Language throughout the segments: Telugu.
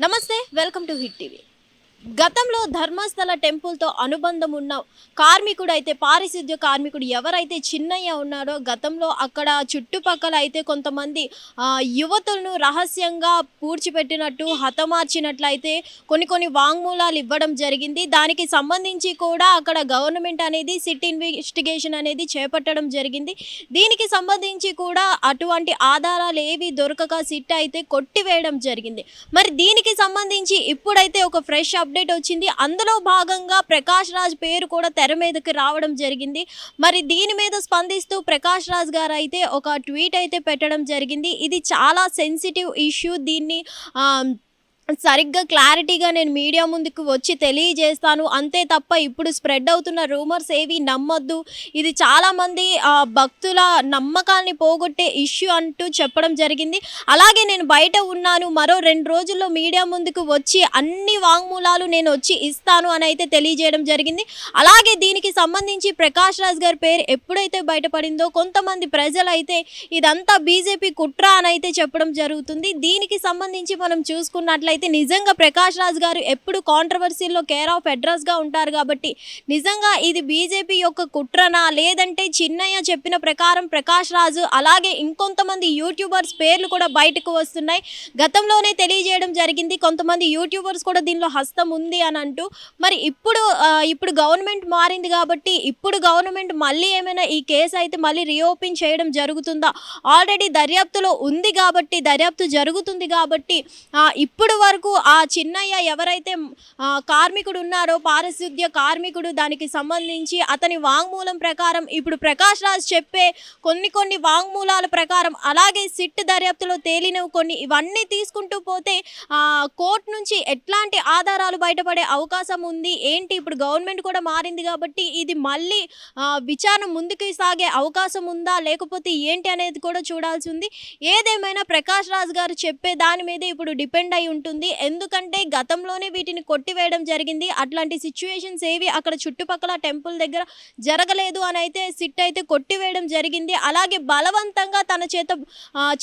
నమస్తే, వెల్కమ్ టు హిట్ టీవీ. గతంలో ధర్మస్థల టెంపుల్తో అనుబంధం ఉన్న కార్మికుడు అయితే పారిశుద్ధ్య కార్మికుడు ఎవరైతే చిన్నయ్య ఉన్నాడో గతంలో అక్కడ చుట్టుపక్కల అయితే కొంతమంది యువతులను రహస్యంగా పూడ్చిపెట్టినట్టు హతమార్చినట్లయితే కొన్ని వాంగ్మూలాలు ఇవ్వడం జరిగింది. దానికి సంబంధించి కూడా అక్కడ గవర్నమెంట్ అనేది సిట్ ఇన్వెస్టిగేషన్ అనేది చేపట్టడం జరిగింది. దీనికి సంబంధించి కూడా అటువంటి ఆధారాలు ఏవి దొరకక సిట్ అయితే కొట్టివేయడం జరిగింది. మరి దీనికి సంబంధించి ఇప్పుడైతే ఒక ఫ్రెష్ అప్డేట్ వచ్చింది. అందులో భాగంగా ప్రకాష్ రాజ్ పేరు కూడా తెర మీదకి రావడం జరిగింది. మరి దీని మీద స్పందిస్తూ ప్రకాష్ రాజ్ గారు అయితే ఒక ట్వీట్ అయితే పెట్టడం జరిగింది. ఇది చాలా సెన్సిటివ్ ఇష్యూ. దీన్ని సరిగ్గా క్లారిటీగా నేను మీడియా ముందుకు వచ్చి తెలియజేస్తాను, అంతే తప్ప ఇప్పుడు స్ప్రెడ్ అవుతున్న రూమర్స్ ఏవి నమ్మొద్దు. ఇది చాలామంది భక్తుల నమ్మకాన్ని పోగొట్టే ఇష్యూ అంటూ చెప్పడం జరిగింది. అలాగే నేను బయట ఉన్నాను, మరో 2 రోజుల్లో మీడియా ముందుకు వచ్చి అన్ని వాంగ్మూలాలు నేను వచ్చి ఇస్తాను అని అయితే తెలియజేయడం జరిగింది. అలాగే దీనికి సంబంధించి ప్రకాష్ రాజ్ గారి పేరు ఎప్పుడైతే బయటపడిందో కొంతమంది ప్రజలు అయితే ఇదంతా బీజేపీ కుట్ర అని అయితే చెప్పడం జరుగుతుంది. దీనికి సంబంధించి మనం చూసుకున్నట్లయితే నిజంగా ప్రకాష్ రాజ్ గారు ఎప్పుడు కాంట్రవర్సీల్లో కేర్ ఆఫ్ అడ్రస్గా ఉంటారు కాబట్టి నిజంగా ఇది బీజేపీ యొక్క కుట్రనా, లేదంటే చిన్నయ్య చెప్పిన ప్రకారం ప్రకాష్ రాజు అలాగే ఇంకొంతమంది యూట్యూబర్స్ పేర్లు కూడా బయటకు వస్తున్నాయి. గతంలోనే తెలియజేయడం జరిగింది, కొంతమంది యూట్యూబర్స్ కూడా దీనిలో హస్తం ఉంది అని అంటూ. మరి ఇప్పుడు గవర్నమెంట్ మారింది కాబట్టి ఇప్పుడు గవర్నమెంట్ మళ్ళీ ఏమైనా ఈ కేసు అయితే మళ్ళీ రీఓపెన్ చేయడం జరుగుతుందా? ఆల్రెడీ దర్యాప్తులో ఉంది కాబట్టి, దర్యాప్తు జరుగుతుంది కాబట్టి ఇప్పుడు వరకు ఆ చిన్నయ్య ఎవరైతే కార్మికుడు ఉన్నారో పారిశుద్ధ్య కార్మికుడు, దానికి సంబంధించి అతని వాంగ్మూలం ప్రకారం ఇప్పుడు ప్రకాష్ రాజ్ చెప్పే కొన్ని వాంగ్మూలాల ప్రకారం అలాగే సిట్ దర్యాప్తులో తేలిన కొన్ని ఇవన్నీ తీసుకుంటూ పోతే కోర్టు నుంచి ఎట్లాంటి ఆధారాలు బయటపడే అవకాశం ఉంది ఏంటి? ఇప్పుడు గవర్నమెంట్ కూడా మారింది కాబట్టి ఇది మళ్ళీ విచారణ ముందుకు సాగే అవకాశం ఉందా లేకపోతే ఏంటి అనేది కూడా చూడాల్సి ఉంది. ఏదేమైనా ప్రకాష్ రాజ్ గారు చెప్పే దాని మీద ఇప్పుడు డిపెండ్ అయి ఉంటుంది. ఎందుకంటే గతంలోనే వీటిని కొట్టివేయడం జరిగింది. అట్లాంటి సిచ్యువేషన్స్ ఏవి అక్కడ చుట్టుపక్కల టెంపుల్ దగ్గర జరగలేదు అని అయితే సిట్ అయితే కొట్టివేయడం జరిగింది. అలాగే బలవంతంగా తన చేత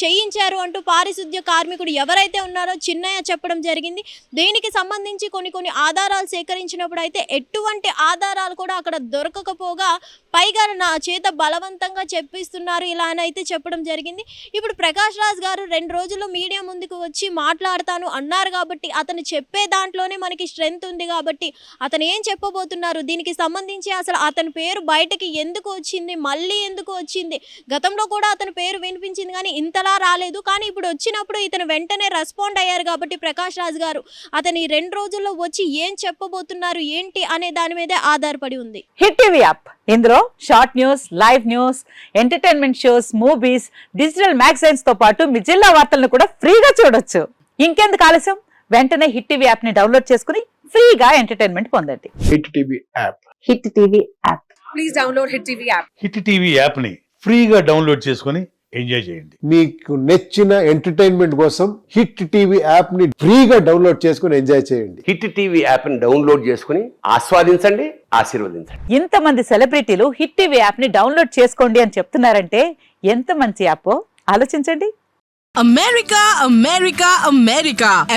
చేయించారు అంటూ పారిశుద్ధ్య కార్మికుడు ఎవరైతే ఉన్నారో చిన్నయ్య చెప్పడం జరిగింది. దీనికి సంబంధించి కొన్ని ఆధారాలు సేకరించినప్పుడు అయితే ఎటువంటి ఆధారాలు కూడా అక్కడ దొరకకపోగా పైగా నా చేత బలవంతంగా చెప్పిస్తున్నారు ఇలా అని అయితే చెప్పడం జరిగింది. ఇప్పుడు ప్రకాష్ రాజ్ గారు 2 రోజుల్లో మీడియా ముందుకు వచ్చి మాట్లాడతాను అన్నారు కాబట్టి అతను చెప్పే దాంట్లోనే మనకి స్ట్రెంగ్త్ ఉంది కాబట్టి అతను ఏం చెప్పబోతున్నారు, దీనికి సంబంధించి అసలు అతని పేరు బయటకి ఎందుకు వచ్చింది, మళ్ళీ ఎందుకు వచ్చింది? గతంలో కూడా అతని పేరు వినిపించింది కానీ ఇంతలా రాలేదు. కానీ ఇప్పుడు వచ్చినప్పుడు ఇతను వెంటనే రెస్పాండ్ అయ్యారు కాబట్టి ప్రకాష్ రాజ్ గారు అతని 2 రోజుల్లో వచ్చి ఏం చెప్పబోతున్నారు ఏంటి అనే దాని మీదే ఆధారపడి ఉంది. హిట్ టీవీ యాప్, ఇందులో short news, live news, entertainment shows, movies, digital magazines తో పాటు మీ జిల్లా వార్తలను కూడా ఫ్రీగా చూడొచ్చు. ఇంకెందుకు ఆలస్యం, వెంటనే హిట్ టీవీ యాప్ ని డౌన్లోడ్ చేసుకుని ఫ్రీగా ఎంటర్టైన్మెంట్ పొందండి. Hit TV app, hit TV app, please download hit TV app. Hit TV app ని ఫ్రీగా డౌన్లోడ్ చేసుకుని ఎంజాయ్ చేయండి. మీకు నచ్చిన ఎంటర్టైన్మెంట్ కోసం హిట్ టీవీ యాప్ ని ఫ్రీగా డౌన్లోడ్ చేసుకుని ఎంజాయ్ చేయండి. హిట్ టీవీ యాప్ ని డౌన్లోడ్ చేసుకుని ఆస్వాదించండి, ఆశీర్వదించండి. ఇంతమంది సెలబ్రిటీలు హిట్ టీవీ యాప్ ని డౌన్లోడ్ చేసుకోండి అని చెప్తున్నారంటే ఎంత మంచి యాప్ ఆలోచించండి.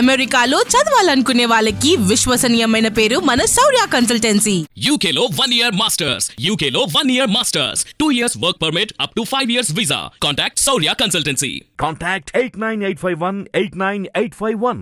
అమెరికాలో చదవాలనుకునే వాళ్ళకి విశ్వసనీయమైన పేరు మన శౌర్య కన్సల్టెన్సీ. UK లో 1 year masters, UK లో 1 year masters, 2 years work permit up to 5 years visa. Contact Saurya Consultancy. Contact 89851 89851.